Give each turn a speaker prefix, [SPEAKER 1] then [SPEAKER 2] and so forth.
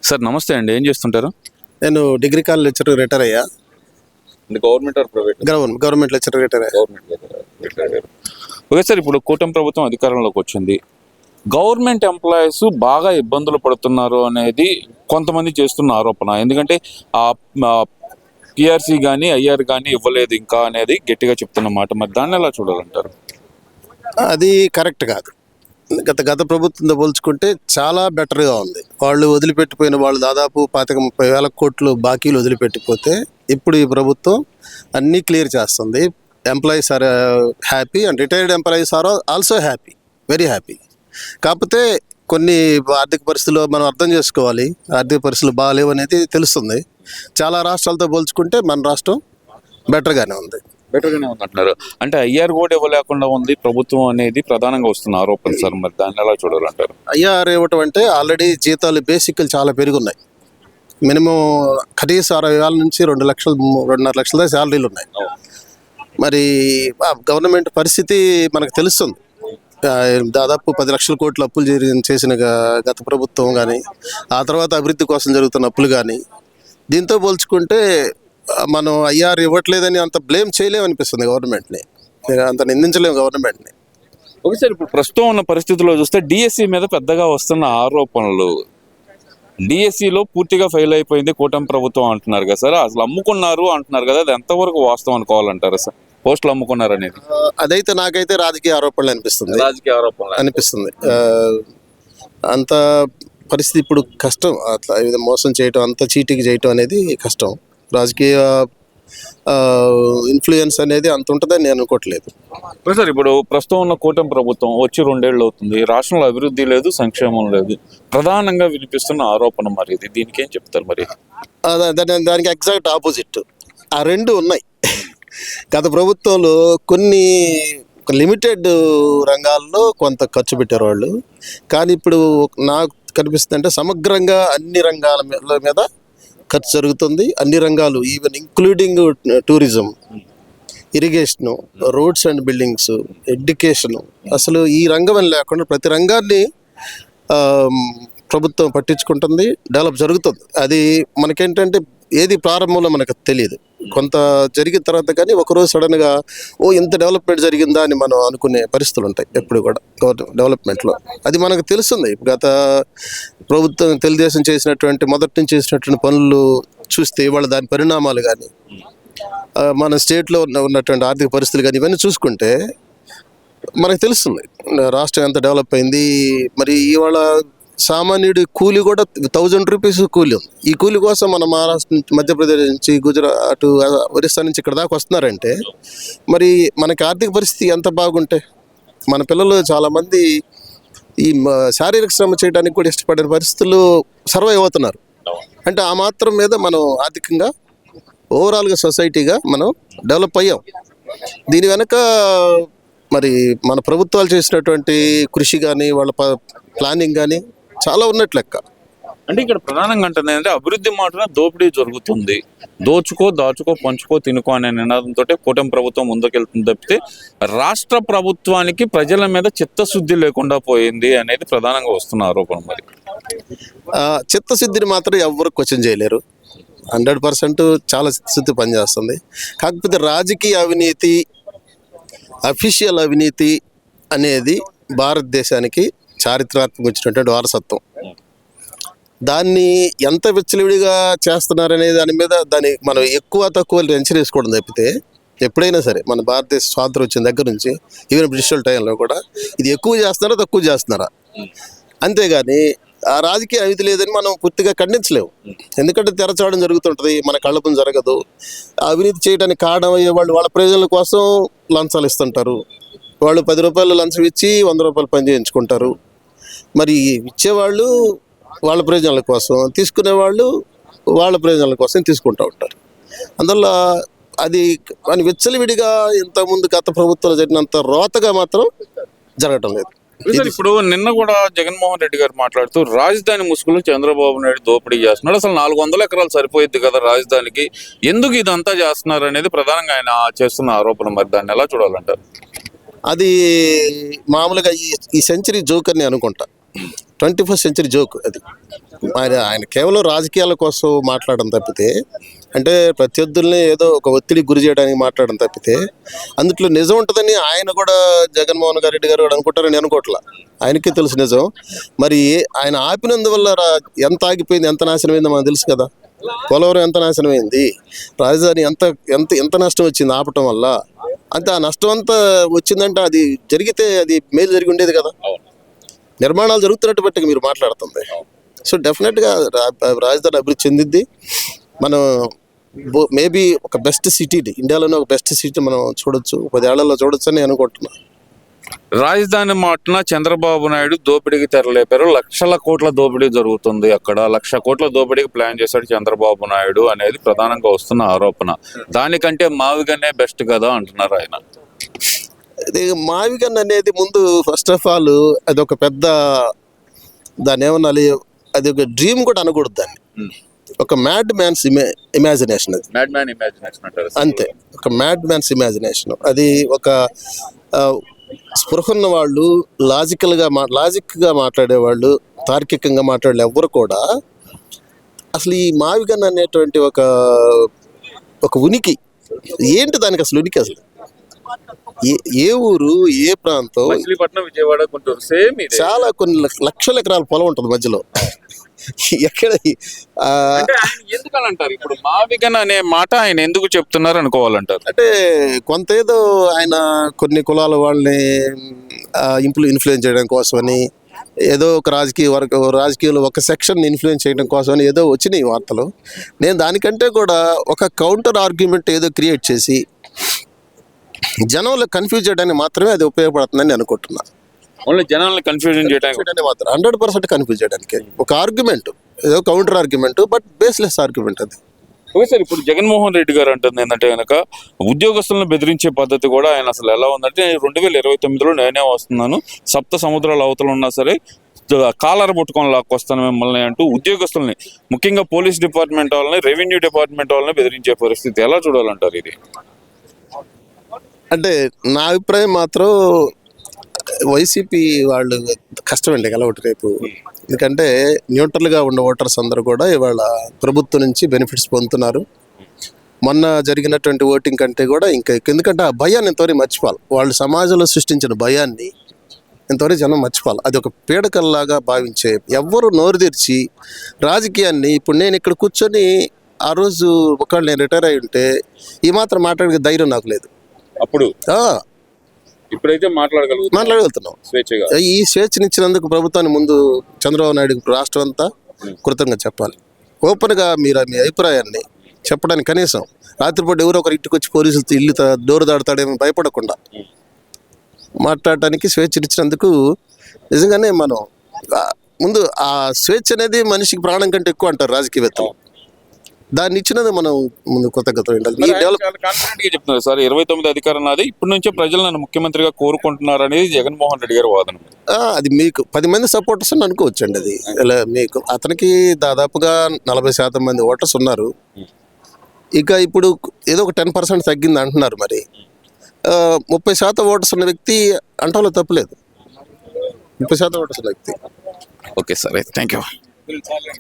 [SPEAKER 1] Sir నమస్తే అండి, ఏం చేస్తుంటారు?
[SPEAKER 2] నేను డిగ్రీ కాలేజ్ లెక్చరర్ రిటైర్ అయ్యా.
[SPEAKER 1] Government or private?
[SPEAKER 2] Government lecturer retire అయ్యా.
[SPEAKER 1] ఓకే సార్, ఇప్పుడు కూటమి ప్రభుత్వం అధికారంలోకి వచ్చింది. గవర్నమెంట్ ఎంప్లాయీస్ బాగా ఇబ్బందులు పడుతున్నారు అనేది కొంతమంది చేస్తున్న ఆరోపణ. ఎందుకంటే ఆ పిఆర్సీ కానీ ఐఆర్ కానీ ఇవ్వలేదు ఇంకా అనేది గట్టిగా చెప్తున్నమాట. మరి దాన్ని ఎలా చూడాలంటారు?
[SPEAKER 2] అది కరెక్ట్ కాదు. గత ప్రభుత్వంతో పోల్చుకుంటే చాలా బెటర్గా ఉంది. వాళ్ళు వదిలిపెట్టిపోయిన వాళ్ళు దాదాపు 25,000 కోట్లు బాకీలు వదిలిపెట్టిపోతే ఇప్పుడు ఈ ప్రభుత్వం అన్నీ క్లియర్ చేస్తుంది. Employees are happy and retired employees are also happy, very happy. కాకపోతే కొన్ని ఆర్థిక పరిస్థితులు మనం అర్థం చేసుకోవాలి. ఆర్థిక పరిస్థితులు బాగాలేవు అనేది తెలుస్తుంది. చాలా రాష్ట్రాలతో పోల్చుకుంటే మన రాష్ట్రం బెటర్గానే ఉంది
[SPEAKER 1] అంటున్నారు. అంటే ఐఆర్ కూడా ఇవ్వలేకుండా ఉంది ప్రభుత్వం అనేది ప్రధానంగా వస్తున్న ఆరోపణ సార్. మరి దాన్ని ఎలా చూడాలంటారు?
[SPEAKER 2] ఐఆర్ ఇవ్వటం అంటే ఆల్రెడీ జీతాలు బేసిక్లు చాలా పెరుగున్నాయి. మినిమం కనీసం 60,000 నుంచి 2,00,000 2.5 లక్షల శాలరీలు ఉన్నాయి. మరి గవర్నమెంట్ పరిస్థితి మనకు తెలుస్తుంది. దాదాపు 10 లక్షల కోట్లు అప్పులు చేసిన గత ప్రభుత్వం కానీ, ఆ తర్వాత అభివృద్ధి కోసం జరుగుతున్న అప్పులు కానీ, దీంతో పోల్చుకుంటే మనం ఐఆర్ ఇవ్వట్లేదని అంత బ్లేమ్ చేయలేము అనిపిస్తుంది గవర్నమెంట్ని. అంత నిందించలేము గవర్నమెంట్ని.
[SPEAKER 1] ఒకసారి ఇప్పుడు ప్రస్తుతం ఉన్న పరిస్థితుల్లో చూస్తే డిఎస్సి మీద పెద్దగా వస్తున్న ఆరోపణలు, డిఎస్సిలో పూర్తిగా ఫెయిల్ అయిపోయింది కూటమి ప్రభుత్వం అంటున్నారు కదా సార్. అసలు అమ్ముకున్నారు అంటున్నారు కదా, అది ఎంతవరకు వాస్తవం అనుకోవాలంటారు సార్? పోస్టులు అమ్ముకున్నారు అనేది
[SPEAKER 2] అదైతే నాకైతే రాజకీయ ఆరోపణలు అనిపిస్తుంది. అంత పరిస్థితి ఇప్పుడు కష్టం. అట్లా మోసం చేయటం, అంత చీటింగ్ చేయటం అనేది కష్టం. రాజకీయ ఇన్ఫ్లుయెన్స్ అనేది అంత ఉంటుందని నేను అనుకోవట్లేదు
[SPEAKER 1] సార్. ఇప్పుడు ప్రస్తుతం ఉన్న కూటమి ప్రభుత్వం వచ్చి 2 ఏళ్ళు అవుతుంది. రాష్ట్రంలో అభివృద్ధి లేదు, సంక్షేమం లేదు, ప్రధానంగా వినిపిస్తున్న ఆరోపణ. మరి ఇది దీనికి ఏం చెప్తారు? మరి
[SPEAKER 2] దానికి ఎగ్జాక్ట్ ఆపోజిట్ ఆ రెండు ఉన్నాయి. గత ప్రభుత్వంలో కొన్ని లిమిటెడ్ రంగాల్లో కొంత ఖర్చు పెట్టారు వాళ్ళు. కానీ ఇప్పుడు నాకు కనిపిస్తుంది అంటే సమగ్రంగా అన్ని రంగాల మీద ఖర్చు జరుగుతుంది. అన్ని రంగాలు, even including tourism, irrigation, roads and buildings, education, అసలు ఈ రంగం లేకుండా ప్రతి రంగాన్ని ప్రభుత్వం పట్టించుకుంటుంది, డెవలప్ జరుగుతుంది. అది మనకేంటంటే ఏది ప్రారంభంలో మనకు తెలియదు. కొంత జరిగిన తర్వాత కానీ ఒకరోజు సడన్గా ఇంత డెవలప్మెంట్ జరిగిందా అని మనం అనుకునే పరిస్థితులు ఉంటాయి ఎప్పుడు కూడా డెవలప్మెంట్లో. అది మనకు తెలుస్తుంది. గత ప్రభుత్వం తెలుగుదేశం చేసినటువంటి మొదటి నుంచి చేసినటువంటి పనులు చూస్తే ఇవాళ దాని పరిణామాలు కానీ, మన స్టేట్లో ఉన్నటువంటి ఆర్థిక పరిస్థితులు కానీ ఇవన్నీ చూసుకుంటే మనకు తెలుస్తుంది రాష్ట్రం ఎంత డెవలప్ అయింది. మరి ఇవాళ సామాన్యుడి కూలి కూడా 1,000 రూపీస్ కూలి ఉంది. ఈ కూలి కోసం మన మహారాష్ట్ర నుంచి, మధ్యప్రదేశ్ నుంచి, గుజరాత్, ఒరిస్సా నుంచి ఇక్కడ దాకా వస్తున్నారంటే మరి మనకి ఆర్థిక పరిస్థితి ఎంత బాగుంటే, మన పిల్లలు చాలామంది ఈ శారీరక శ్రమ చేయడానికి కూడా ఇష్టపడిన పరిస్థితులు సర్వైవ్ అవుతున్నారు. అంటే ఆ మాత్రం మీద మనం ఆర్థికంగా ఓవరాల్గా సొసైటీగా మనం డెవలప్ అయ్యాం. దీని వెనక మరి మన ప్రభుత్వాలు చేసినటువంటి కృషి కానీ, వాళ్ళ ప్లానింగ్ కానీ చాలా ఉన్నట్లు లెక్క.
[SPEAKER 1] అంటే ఇక్కడ ప్రధానంగా అంటుంది ఏంటంటే అభివృద్ధి మాటన దోపిడీ జరుగుతుంది. దోచుకో, దాచుకో, పంచుకో, తినుకో అనే నినాదంతో కూటమి ప్రభుత్వం ముందుకెళ్తుంది తప్పితే రాష్ట్ర ప్రభుత్వానికి ప్రజల మీద చిత్తశుద్ధి లేకుండా పోయింది అనేది ప్రధానంగా వస్తున్న ఆరోపణ. మరి
[SPEAKER 2] చిత్తశుద్ధిని మాత్రం ఎవరు క్వశ్చన్ చేయలేరు. 100% చాలా చిత్తశుద్ధి పనిచేస్తుంది. కాకపోతే రాజకీయ అవినీతి, అఫీషియల్ అవినీతి అనేది భారతదేశానికి చారిత్రాత్మక వచ్చినటువంటి వారసత్వం. దాన్ని ఎంత విచ్చలవిడిగా చేస్తున్నారనే దాన్ని మనం ఎక్కువ తక్కువ టెన్షన్ వేసుకోవడం తప్పితే, ఎప్పుడైనా సరే మన భారతదేశ స్వాతంత్రం వచ్చిన దగ్గర నుంచి ఈవెన్ బ్రిటిష్ టైంలో కూడా ఇది ఎక్కువ చేస్తున్నారా తక్కువ చేస్తున్నారా, అంతేగాని ఆ రాజకీయ అవినీతి లేదని మనం పూర్తిగా ఖండించలేము. ఎందుకంటే తెరచావడం జరుగుతుంటుంది, మన కళ్ళపని జరగదు. అవినీతి చేయడానికి కారణం అయ్యే వాళ్ళు వాళ్ళ ప్రయోజనాల కోసం లంచాలు ఇస్తుంటారు. వాళ్ళు 10 రూపాయలు లంచం ఇచ్చి 100 రూపాయలు పని చేయించుకుంటారు. మరి ఇచ్చేవాళ్ళు వాళ్ళ ప్రయోజనాల కోసం, తీసుకునేవాళ్ళు వాళ్ళ ప్రయోజనాల కోసం తీసుకుంటూ ఉంటారు. అందువల్ల అది విచ్చలవిడిగా ఇంతకుముందు గత ప్రభుత్వాలు జరిగినంత రోతగా మాత్రం జరగటం లేదు.
[SPEAKER 1] ఇప్పుడు నిన్న కూడా జగన్మోహన్ రెడ్డి గారు మాట్లాడుతూ రాజధాని ముసుగులో చంద్రబాబు నాయుడు దోపిడీ చేస్తున్నాడు, అసలు 400 ఎకరాలు సరిపోయిద్ది కదా రాజధానికి, ఎందుకు ఇదంతా చేస్తున్నారు అనేది ప్రధానంగా ఆయన చేస్తున్న ఆరోపణ. మరి దాన్ని ఎలా చూడాలంటారు?
[SPEAKER 2] అది మామూలుగా ఈ సెంచరీ జోక్ అని అనుకుంటా. 21st సెంచరీ జోక్ అది. ఆయన కేవలం రాజకీయాల కోసం మాట్లాడడం తప్పితే, అంటే ప్రత్యర్థుల్ని ఏదో ఒక ఒత్తిడికి గురి చేయడానికి మాట్లాడడం తప్పితే, అందులో నిజం ఉంటుందని ఆయన కూడా జగన్మోహన్ రెడ్డి గారు కూడా అనుకుంటారని అనుకోవట్లా. ఆయనకే తెలుసు నిజం. మరి ఆయన ఆపినందువల్ల ఎంత ఆగిపోయింది, ఎంత నాశనమైందో మనకు తెలుసు కదా. పోలవరం ఎంత నాశనమైంది, రాజధాని ఎంత ఎంత ఎంత నష్టం వచ్చింది ఆపటం వల్ల. అంతే, ఆ నష్టం అంతా వచ్చిందంటే అది జరిగితే అది మేలు జరిగి ఉండేది కదా. నిర్మాణాలు జరుగుతున్నట్టు బట్టి మీరు మాట్లాడుతుంది. సో డెఫినెట్గా రాజధాని అభివృద్ధి చెందిద్ది. మనం మేబీ ఒక బెస్ట్ సిటీ, ఇండియాలోనే ఒక బెస్ట్ సిటీ మనం చూడొచ్చు, 10 ఏళ్లలో చూడొచ్చు అని అనుకుంటున్నాను.
[SPEAKER 1] రాజధాని మాటన చంద్రబాబు నాయుడు దోపిడీకి తెరలేపారు. లక్షల కోట్ల దోపిడీ జరుగుతుంది అక్కడ. 1,00,000 కోట్ల దోపిడీకి ప్లాన్ చేశాడు చంద్రబాబు నాయుడు అనేది ప్రధానంగా వస్తున్న ఆరోపణ. దానికంటే మావిగానే బెస్ట్ కదా అంటున్నారు ఆయన.
[SPEAKER 2] ఇది మావిగన్ అనేది ముందు ఫస్ట్ ఆఫ్ ఆల్ అది ఒక పెద్ద, దాన్ని ఏమనాలి, అది ఒక డ్రీమ్ కూడా అనకూడదు దాన్ని. ఒక మ్యాడ్ మ్యాన్స్ ఇమాజినేషన్ అది.
[SPEAKER 1] మ్యాడ్ మ్యాన్ ఇమాజినేషన్ అంటారు.
[SPEAKER 2] అంతే, ఒక మ్యాడ్ మ్యాన్స్ ఇమాజినేషన్. అది ఒక స్పృహ ఉన్న వాళ్ళు, లాజిక్గా మాట్లాడేవాళ్ళు, తార్కికంగా మాట్లాడే ఎవ్వరు కూడా అసలు ఈ మావిగన్ అనేటువంటి ఒక ఉనికి ఏంటి, దానికి అసలు ఉనికి అసలు ఏ ఊరు, ఏ ప్రాంతం,
[SPEAKER 1] మచిలీపట్నం, విజయవాడ, గుంటూరు సేమ్
[SPEAKER 2] చాలా కొన్ని లక్షల ఎకరాల పొలం ఉంటుంది మధ్యలో. ఎక్కడ
[SPEAKER 1] ఎందుకని అంటారు ఇప్పుడు మావిగన్ అనే మాట ఆయన ఎందుకు చెప్తున్నారు అనుకోవాలంటారు?
[SPEAKER 2] అంటే కొంత ఏదో ఆయన కొన్ని కులాల వాళ్ళని ఇన్ఫ్లుయెన్స్ చేయడం కోసమని, ఏదో ఒక రాజకీయాలు ఒక సెక్షన్ ఇన్ఫ్లుయెన్స్ చేయడం కోసమని ఏదో వచ్చినాయి వార్తలు. నేను దానికంటే కూడా ఒక కౌంటర్ ఆర్గ్యుమెంట్ ఏదో క్రియేట్ చేసి జనంలో కన్ఫ్యూజ్ చేయడానికి మాత్రమే అది ఉపయోగపడుతుందని అనుకుంటున్నా.
[SPEAKER 1] ఓన్లీ జనాలను కన్ఫ్యూజన్ చేయడానికి
[SPEAKER 2] మాత్రం 100% కన్ఫ్యూజ్ చేయడానికి ఒక ఆర్గ్యుమెంట్, ఏదో counter argument, but baseless argument అది.
[SPEAKER 1] ఓకే సార్, ఇప్పుడు జగన్మోహన్ రెడ్డి గారు అంటుంది ఏంటంటే కనుక ఉద్యోగస్తులను బెదిరించే పద్ధతి కూడా ఆయన అసలు ఎలా ఉందంటే, 2029లో నేనే వస్తున్నాను, 7 సముద్రాల అవతల ఉన్నా సరే కాలర్ పట్టుకొని లాక్కొస్తాను మిమ్మల్ని అంటూ ఉద్యోగస్తుల్ని, ముఖ్యంగా పోలీస్ డిపార్ట్మెంట్ వాళ్ళని, రెవెన్యూ డిపార్ట్మెంట్ వాళ్ళని బెదిరించే పరిస్థితి ఎలా చూడాలంటారు ఇది?
[SPEAKER 2] అంటే నా అభిప్రాయం మాత్రం వైసీపీ వాళ్ళు కష్టమండి కలవటి రేపు. ఎందుకంటే న్యూట్రల్గా ఉన్న ఓటర్స్ అందరూ కూడా ఇవాళ ప్రభుత్వం నుంచి బెనిఫిట్స్ పొందుతున్నారు. మొన్న జరిగినటువంటి ఓటింగ్ కంటే కూడా ఇంకా ఎందుకంటే ఆ భయాన్ని ఎంతవరకు మర్చిపోవాలి. వాళ్ళు సమాజంలో సృష్టించిన భయాన్ని ఎంతవరకు జనం మర్చిపోవాలి. అది ఒక పీడకల్లాగా భావించే ఎవ్వరు నోరు తెరిచి రాజకీయాన్ని, ఇప్పుడు నేను ఇక్కడ కూర్చొని ఆ రోజు ఒకవేళ నేను రిటైర్ అయి ఉంటే ఈ మాత్రం మాట్లాడే ధైర్యం నాకు లేదు.
[SPEAKER 1] అప్పుడు ఇప్పుడైతే మాట్లాడగలుగుతున్నాం స్వేచ్ఛగా.
[SPEAKER 2] ఈ స్వేచ్ఛనిచ్చినందుకు ప్రభుత్వాన్ని ముందు చంద్రబాబు నాయుడు రాష్ట్రం అంతా కృతంగా చెప్పాలి. ఓపెన్గా మీరు మీ అభిప్రాయాన్ని చెప్పడానికి, కనీసం రాత్రిపూట ఎవరో ఒకరు ఇంటికి వచ్చి పోలీసులతో ఇల్లు డోరు దాడతాడేమో భయపడకుండా మాట్లాడటానికి స్వేచ్ఛనిచ్చినందుకు నిజంగానే మనం ముందు ఆ స్వేచ్ఛ అనేది మనిషికి ప్రాణం కంటే ఎక్కువ అంటారు రాజకీయవేత్తలు. దాన్ని ఇచ్చినది మనం ముందు కృతజ్ఞత ఉండాలి.
[SPEAKER 1] చెప్తున్నారు సార్, 29 అధికారం నాది, ఇప్పటి నుంచే ప్రజలు నన్ను ముఖ్యమంత్రిగా కోరుకుంటున్నారు అనేది జగన్మోహన్ రెడ్డి గారి వాదన.
[SPEAKER 2] అది మీకు 10 మంది సపోర్టర్స్ అని అనుకోవచ్చండి. అది మీకు అతనికి దాదాపుగా 40% మంది ఓటర్స్ ఉన్నారు. ఇక ఇప్పుడు ఏదో ఒక 10% తగ్గింది అంటున్నారు. మరి 30% ఓటర్స్ ఉన్న వ్యక్తి అంటలో తప్పులేదు. 30% ఓటర్స్ ఉన్న వ్యక్తి.
[SPEAKER 1] Okay sir, thank you.